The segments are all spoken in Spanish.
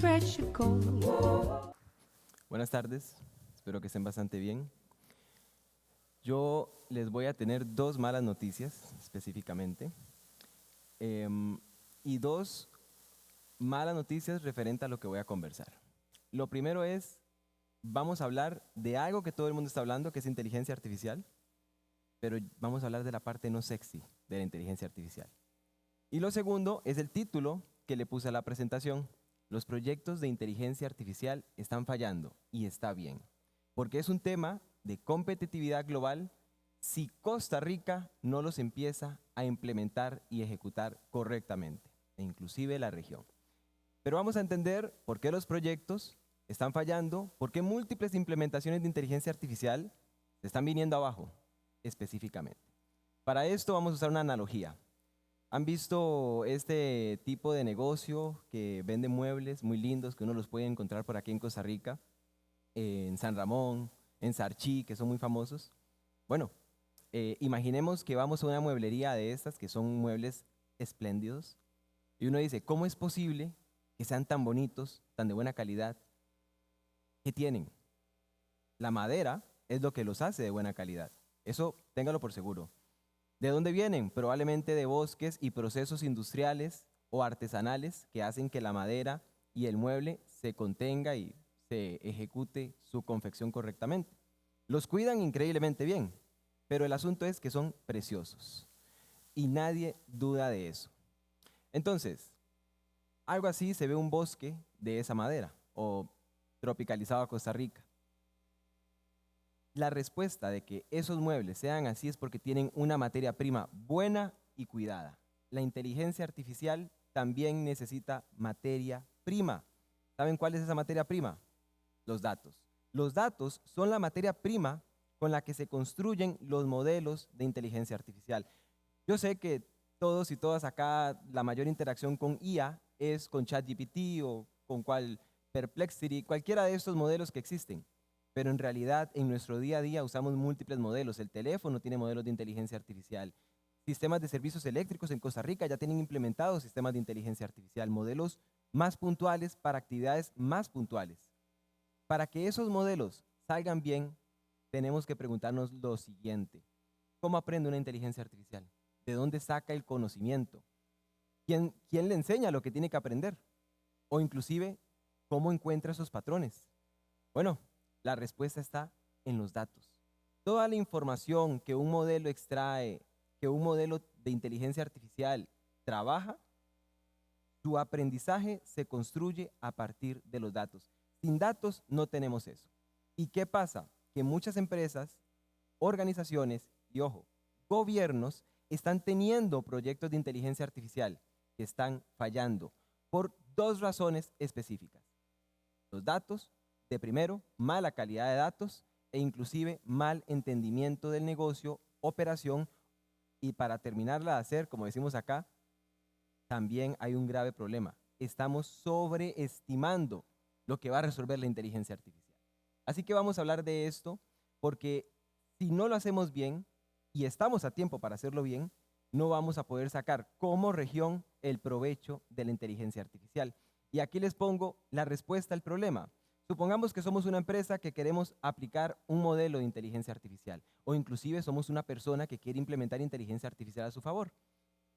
treasure gold. Buenas tardes, espero que estén bastante bien. Yo les voy a tener dos malas noticias específicamente y dos malas noticias referente a lo que voy a conversar. Lo primero es, vamos a hablar de algo que todo el mundo está hablando, que es inteligencia artificial, pero vamos a hablar de la parte no sexy de la inteligencia artificial. Y lo segundo es el título que le puse a la presentación. Los proyectos de inteligencia artificial están fallando y está bien, porque es un tema de competitividad global si Costa Rica no los empieza a implementar y ejecutar correctamente, e inclusive la región. Pero vamos a entender por qué los proyectos están fallando, por qué múltiples implementaciones de inteligencia artificial se están viniendo abajo específicamente. Para esto vamos a usar una analogía. ¿Han visto este tipo de negocio que vende muebles muy lindos que uno los puede encontrar por aquí en Costa Rica, en San Ramón, en Sarchí, que son muy famosos? Bueno, imaginemos que vamos a una mueblería de estas, que son muebles espléndidos, y uno dice, ¿cómo es posible que sean tan bonitos, tan de buena calidad? ¿Qué tienen? La madera es lo que los hace de buena calidad. Eso téngalo por seguro. ¿De dónde vienen? Probablemente de bosques y procesos industriales o artesanales que hacen que la madera y el mueble se contenga y se ejecute su confección correctamente. Los cuidan increíblemente bien, pero el asunto es que son preciosos y nadie duda de eso. Entonces, algo así se ve un bosque de esa madera o tropicalizado a Costa Rica. La respuesta de que esos muebles sean así es porque tienen una materia prima buena y cuidada. La inteligencia artificial también necesita materia prima. ¿Saben cuál es esa materia prima? Los datos. Los datos son la materia prima con la que se construyen los modelos de inteligencia artificial. Yo sé que todos y todas acá, la mayor interacción con IA es con ChatGPT o con Perplexity, cualquiera de estos modelos que existen. Pero en realidad, en nuestro día a día usamos múltiples modelos. El teléfono tiene modelos de inteligencia artificial. Sistemas de servicios eléctricos en Costa Rica ya tienen implementados sistemas de inteligencia artificial, modelos más puntuales para actividades más puntuales. Para que esos modelos salgan bien, tenemos que preguntarnos lo siguiente. ¿Cómo aprende una inteligencia artificial? ¿De dónde saca el conocimiento? ¿Quién le enseña lo que tiene que aprender? O inclusive, ¿cómo encuentra esos patrones? Bueno, la respuesta está en los datos. Toda la información que un modelo extrae, que un modelo de inteligencia artificial trabaja, su aprendizaje se construye a partir de los datos. Sin datos no tenemos eso. ¿Y qué pasa? Que muchas empresas, organizaciones y, ojo, gobiernos están teniendo proyectos de inteligencia artificial que están fallando por dos razones específicas. Los datos, de primero, mala calidad de datos e inclusive mal entendimiento del negocio, operación, y para terminarla de hacer, como decimos acá, también hay un grave problema. Estamos sobreestimando lo que va a resolver la inteligencia artificial. Así que vamos a hablar de esto porque si no lo hacemos bien y estamos a tiempo para hacerlo bien, no vamos a poder sacar como región el provecho de la inteligencia artificial. Y aquí les pongo la respuesta al problema. Supongamos que somos una empresa que queremos aplicar un modelo de inteligencia artificial o inclusive somos una persona que quiere implementar inteligencia artificial a su favor.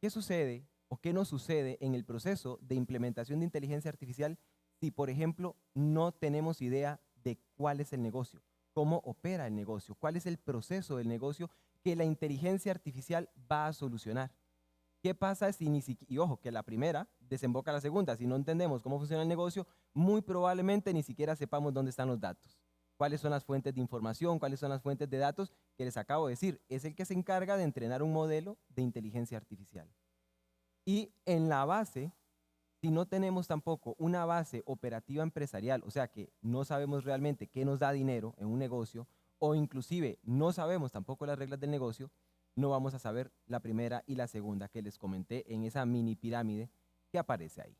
¿Qué sucede o qué no sucede en el proceso de implementación de inteligencia artificial si, por ejemplo, no tenemos idea de cuál es el negocio, cómo opera el negocio, cuál es el proceso del negocio que la inteligencia artificial va a solucionar? ¿Qué pasa si ni siquiera, y ojo, que la primera desemboca a la segunda, si no entendemos cómo funciona el negocio, muy probablemente ni siquiera sepamos dónde están los datos, cuáles son las fuentes de información, cuáles son las fuentes de datos que les acabo de decir? Es el que se encarga de entrenar un modelo de inteligencia artificial. Y en la base, si no tenemos tampoco una base operativa empresarial, o sea que no sabemos realmente qué nos da dinero en un negocio, o inclusive no sabemos tampoco las reglas del negocio, no vamos a saber la primera y la segunda que les comenté en esa mini pirámide que aparece ahí.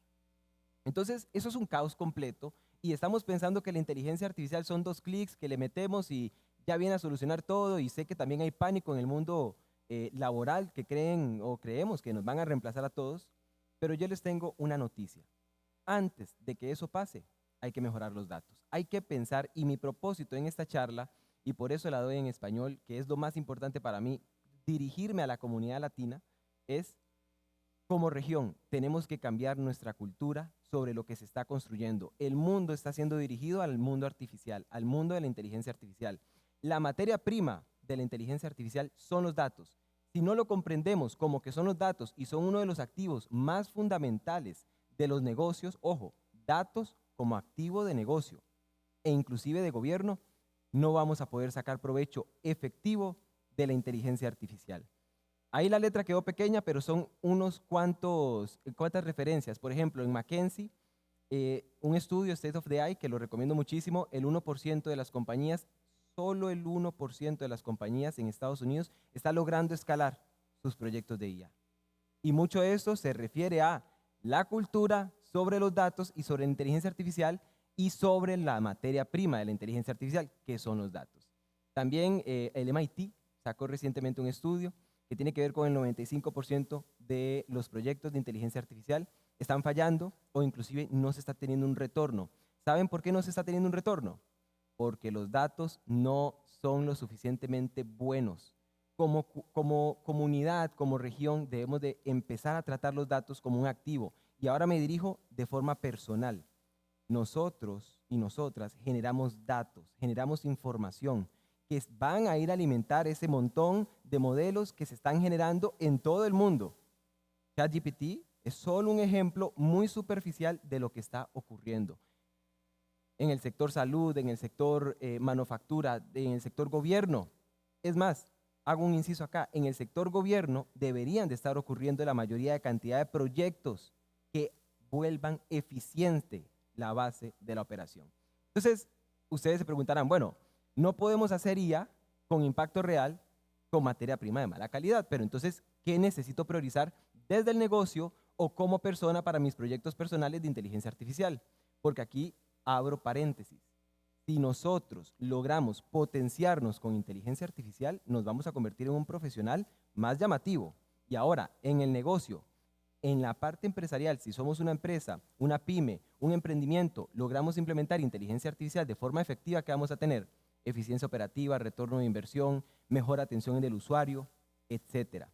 Entonces, eso es un caos completo y estamos pensando que la inteligencia artificial son 2 clics que le metemos y ya viene a solucionar todo, y sé que también hay pánico en el mundo laboral que creen o creemos que nos van a reemplazar a todos, pero yo les tengo una noticia. antes de que eso pase, hay que mejorar los datos. Hay que pensar, y mi propósito en esta charla, y por eso la doy en español, que es lo más importante para mí, dirigirme a la comunidad latina, es como región tenemos que cambiar nuestra cultura sobre lo que se está construyendo. El mundo está siendo dirigido al mundo artificial, al mundo de la inteligencia artificial. La materia prima de la inteligencia artificial son los datos. Si no lo comprendemos como que son los datos y son uno de los activos más fundamentales de los negocios, ojo, datos como activo de negocio e inclusive de gobierno, no vamos a poder sacar provecho efectivo de la inteligencia artificial. Ahí la letra quedó pequeña, pero son cuantas referencias. Por ejemplo, en McKinsey, un estudio State of the AI, que lo recomiendo muchísimo, el 1% de las compañías, solo el 1% de las compañías en Estados Unidos está logrando escalar sus proyectos de IA. Y mucho de esto se refiere a la cultura sobre los datos y sobre la inteligencia artificial y sobre la materia prima de la inteligencia artificial, que son los datos. También el MIT sacó recientemente un estudio que tiene que ver con el 95% de los proyectos de inteligencia artificial están fallando o inclusive no se está teniendo un retorno. ¿Saben por qué no se está teniendo un retorno? Porque los datos no son lo suficientemente buenos. Como comunidad, como región, debemos de empezar a tratar los datos como un activo. Y ahora me dirijo de forma personal. Nosotros y nosotras generamos datos, generamos información que van a ir a alimentar ese montón de modelos que se están generando en todo el mundo. ChatGPT es solo un ejemplo muy superficial de lo que está ocurriendo. En el sector salud, en el sector manufactura, en el sector gobierno. Es más, hago un inciso acá, en el sector gobierno deberían de estar ocurriendo la mayoría de cantidad de proyectos que vuelvan eficiente la base de la operación. Entonces, ustedes se preguntarán, bueno, no podemos hacer IA con impacto real con materia prima de mala calidad, pero entonces, ¿qué necesito priorizar desde el negocio o como persona para mis proyectos personales de inteligencia artificial? Porque aquí abro paréntesis. Si nosotros logramos potenciarnos con inteligencia artificial, nos vamos a convertir en un profesional más llamativo. Y ahora, en el negocio, en la parte empresarial, si somos una empresa, una pyme, un emprendimiento, logramos implementar inteligencia artificial de forma efectiva, ¿qué vamos a tener? Eficiencia operativa, retorno de inversión, mejor atención del usuario, etc.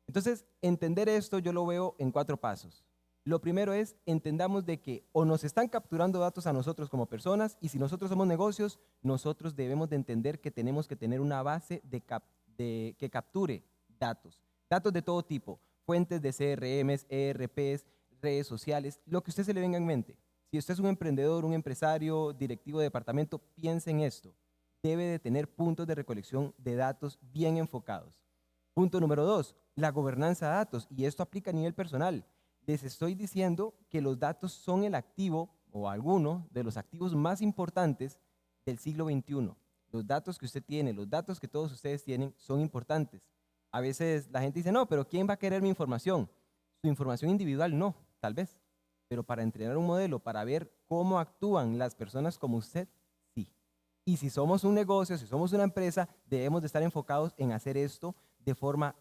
Entonces, entender esto yo lo veo en 4 pasos. Lo primero es, entendamos de que o nos están capturando datos a nosotros como personas y si nosotros somos negocios, nosotros debemos de entender que tenemos que tener una base que capture datos. Datos de todo tipo, fuentes de CRMs, ERPs, redes sociales, lo que a usted se le venga en mente. Si usted es un emprendedor, un empresario, directivo de departamento, piense en esto. Debe de tener puntos de recolección de datos bien enfocados. Punto número 2, la gobernanza de datos, y esto aplica a nivel personal. Les estoy diciendo que los datos son el activo o alguno de los activos más importantes del siglo XXI. Los datos que usted tiene, los datos que todos ustedes tienen son importantes. A veces la gente dice, no, pero ¿quién va a querer mi información? Su información individual no, tal vez. Pero para entrenar un modelo, para ver cómo actúan las personas como usted, sí. Y si somos un negocio, si somos una empresa, debemos de estar enfocados en hacer esto de forma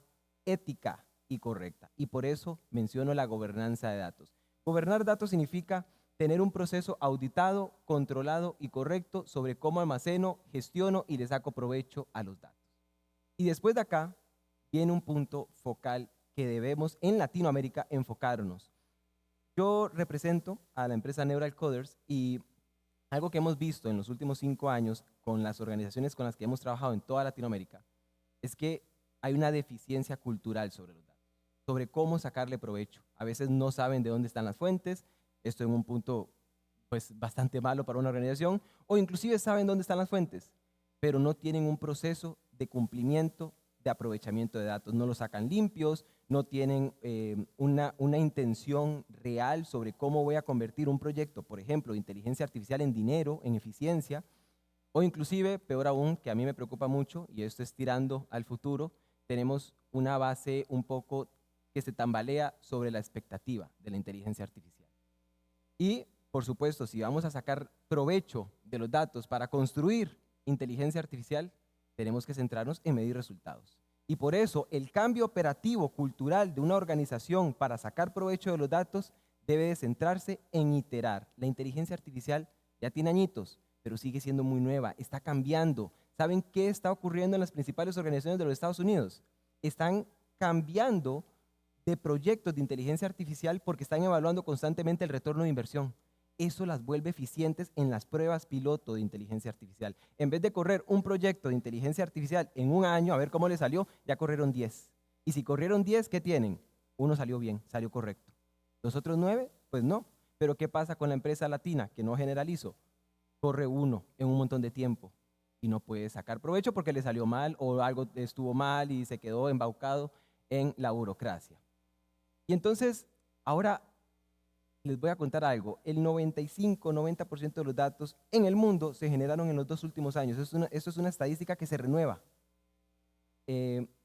ética y correcta. Y por eso menciono la gobernanza de datos. Gobernar datos significa tener un proceso auditado, controlado y correcto sobre cómo almaceno, gestiono y le saco provecho a los datos. Y después de acá viene un punto focal que debemos en Latinoamérica enfocarnos. Yo represento a la empresa Neural Coders y algo que hemos visto en los últimos 5 años con las organizaciones con las que hemos trabajado en toda Latinoamérica es que hay una deficiencia cultural sobre los datos, sobre cómo sacarle provecho. A veces no saben de dónde están las fuentes, esto en un punto pues bastante malo para una organización, o inclusive saben dónde están las fuentes, pero no tienen un proceso de cumplimiento de aprovechamiento de datos, no los sacan limpios, no tienen una intención real sobre cómo voy a convertir un proyecto, por ejemplo, de inteligencia artificial en dinero, en eficiencia, o inclusive, peor aún, que a mí me preocupa mucho, y esto es tirando al futuro, tenemos una base un poco que se tambalea sobre la expectativa de la inteligencia artificial. Y, por supuesto, si vamos a sacar provecho de los datos para construir inteligencia artificial, tenemos que centrarnos en medir resultados. Y por eso, el cambio operativo cultural de una organización para sacar provecho de los datos debe de centrarse en iterar. La inteligencia artificial ya tiene añitos, pero sigue siendo muy nueva, está cambiando. ¿Saben qué está ocurriendo en las principales organizaciones de los Estados Unidos? Están cambiando de proyectos de inteligencia artificial porque están evaluando constantemente el retorno de inversión. Eso las vuelve eficientes en las pruebas piloto de inteligencia artificial. En vez de correr un proyecto de inteligencia artificial en un año, a ver cómo le salió, ya corrieron 10. Y si corrieron 10, ¿qué tienen? Uno salió bien, salió correcto. Los otros 9, pues no. Pero ¿qué pasa con la empresa latina? Que no generalizo. Corre uno en un montón de tiempo y no puede sacar provecho porque le salió mal o algo estuvo mal y se quedó embaucado en la burocracia. Y entonces, ahora les voy a contar algo. El 95-90% de los datos en el mundo se generaron en los 2 últimos años. Eso es una estadística que se renueva.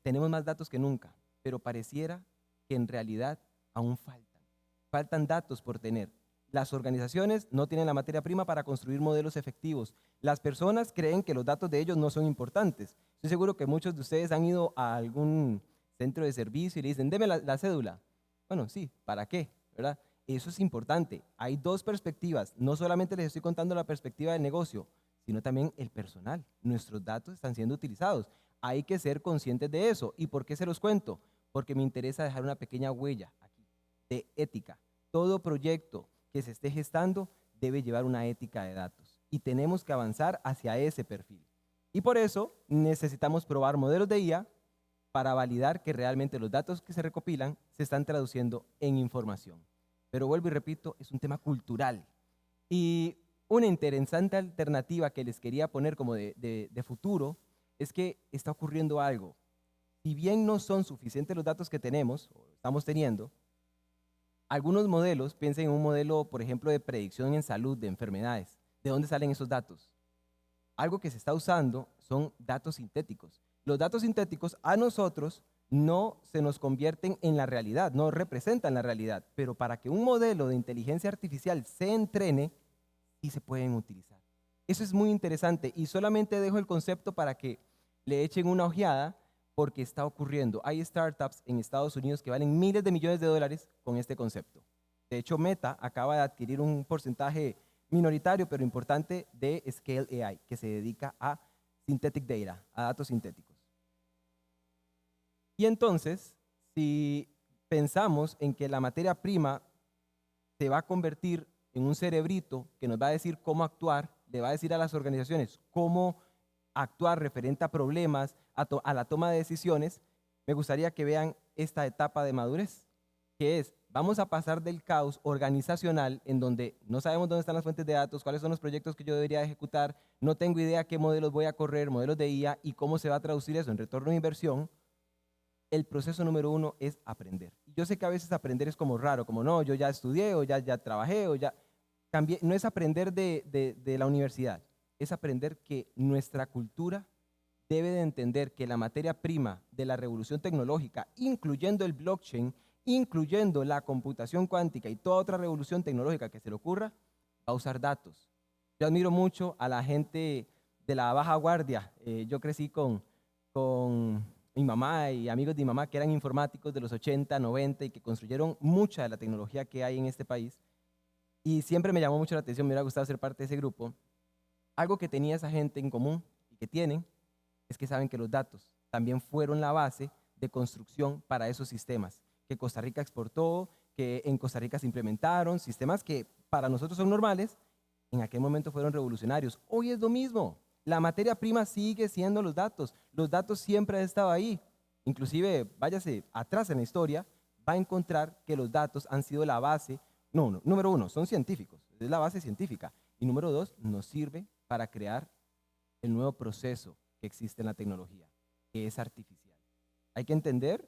Tenemos más datos que nunca, pero pareciera que en realidad aún faltan. Faltan datos por tener. Las organizaciones no tienen la materia prima para construir modelos efectivos. Las personas creen que los datos de ellos no son importantes. Estoy seguro que muchos de ustedes han ido a algún centro de servicio y le dicen, deme la cédula. Bueno, sí, ¿para qué? ¿Verdad? Eso es importante. Hay 2 perspectivas. No solamente les estoy contando la perspectiva del negocio, sino también el personal. Nuestros datos están siendo utilizados. Hay que ser conscientes de eso. ¿Y por qué se los cuento? Porque me interesa dejar una pequeña huella aquí de ética. Todo proyecto que se esté gestando debe llevar una ética de datos y tenemos que avanzar hacia ese perfil. Y por eso necesitamos probar modelos de IA para validar que realmente los datos que se recopilan se están traduciendo en información. Pero vuelvo y repito, es un tema cultural. Y una interesante alternativa que les quería poner como de futuro es que está ocurriendo algo. Si bien no son suficientes los datos que tenemos, o estamos teniendo, algunos modelos, piensen en un modelo, por ejemplo, de predicción en salud de enfermedades. ¿De dónde salen esos datos? Algo que se está usando son datos sintéticos. Los datos sintéticos a nosotros no se nos convierten en la realidad, no representan la realidad, pero para que un modelo de inteligencia artificial se entrene, sí se pueden utilizar. Eso es muy interesante y solamente dejo el concepto para que le echen una ojeada porque está ocurriendo. Hay startups en Estados Unidos que valen miles de millones de dólares con este concepto. De hecho, Meta acaba de adquirir un porcentaje minoritario pero importante de Scale AI, que se dedica a synthetic data, a datos sintéticos. Y entonces, si pensamos en que la materia prima se va a convertir en un cerebrito que nos va a decir cómo actuar, le va a decir a las organizaciones cómo actuar referente a problemas, a la toma de decisiones, me gustaría que vean esta etapa de madurez, que es, vamos a pasar del caos organizacional en donde no sabemos dónde están las fuentes de datos, cuáles son los proyectos que yo debería ejecutar, no tengo idea qué modelos voy a correr, modelos de IA y cómo se va a traducir eso en retorno de inversión. El proceso número 1 es aprender. Yo sé que a veces aprender es como raro, como no, yo ya estudié o ya trabajé o ya cambié. No es aprender de la universidad, es aprender que nuestra cultura debe de entender que la materia prima de la revolución tecnológica, incluyendo el blockchain, incluyendo la computación cuántica y toda otra revolución tecnológica que se le ocurra, va a usar datos. Yo admiro mucho a la gente de la baja guardia. Yo crecí con mi mamá y amigos de mi mamá que eran informáticos de los 80, 90 y que construyeron mucha de la tecnología que hay en este país. Y siempre me llamó mucho la atención, me hubiera gustado ser parte de ese grupo. Algo que tenía esa gente en común y que tienen es que saben que los datos también fueron la base de construcción para esos sistemas que Costa Rica exportó, que en Costa Rica se implementaron, sistemas que para nosotros son normales, en aquel momento fueron revolucionarios. Hoy es lo mismo. La materia prima sigue siendo los datos siempre han estado ahí. Inclusive, váyase atrás en la historia, va a encontrar que los datos han sido la base. No, número 1, son científicos, es la base científica. Y número 2, nos sirve para crear el nuevo proceso que existe en la tecnología, que es artificial. Hay que entender,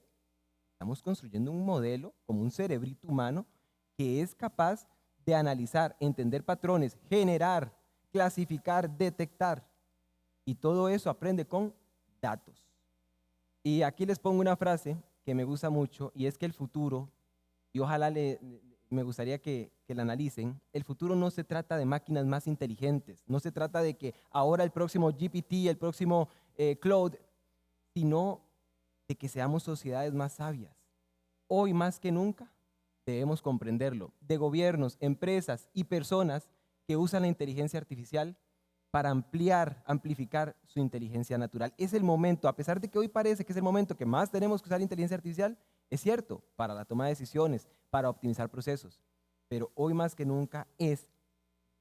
estamos construyendo un modelo como un cerebrito humano que es capaz de analizar, entender patrones, generar, clasificar, detectar. Y todo eso aprende con datos. Y aquí les pongo una frase que me gusta mucho y es que el futuro, y ojalá me gustaría que la analicen, el futuro no se trata de máquinas más inteligentes, no se trata de que ahora el próximo GPT, el próximo Claude, sino de que seamos sociedades más sabias. Hoy más que nunca debemos comprenderlo, de gobiernos, empresas y personas que usan la inteligencia artificial para amplificar su inteligencia natural. Es el momento, a pesar de que hoy parece que es el momento que más tenemos que usar inteligencia artificial, es cierto, para la toma de decisiones, para optimizar procesos, pero hoy más que nunca es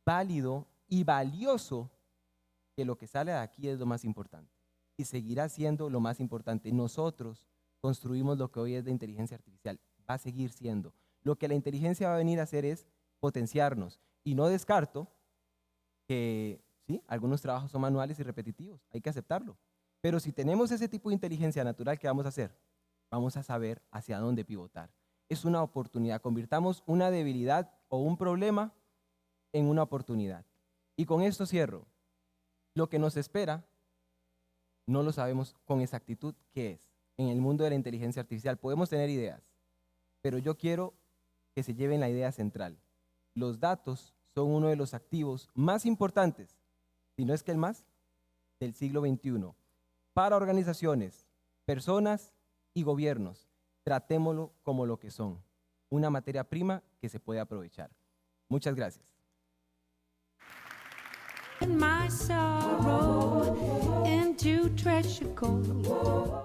válido y valioso que lo que sale de aquí es lo más importante y seguirá siendo lo más importante. Nosotros construimos lo que hoy es de inteligencia artificial, va a seguir siendo. Lo que la inteligencia va a venir a hacer es potenciarnos y no descarto que sí, algunos trabajos son manuales y repetitivos, hay que aceptarlo. Pero si tenemos ese tipo de inteligencia natural, ¿qué vamos a hacer? Vamos a saber hacia dónde pivotar. Es una oportunidad, convirtamos una debilidad o un problema en una oportunidad. Y con esto cierro. Lo que nos espera no lo sabemos con exactitud qué es. En el mundo de la inteligencia artificial podemos tener ideas, pero yo quiero que se lleven la idea central. Los datos son uno de los activos más importantes, si no es que el más, del siglo XXI. Para organizaciones, personas y gobiernos, tratémoslo como lo que son, una materia prima que se puede aprovechar. Muchas gracias. My sorrow into treasure gold.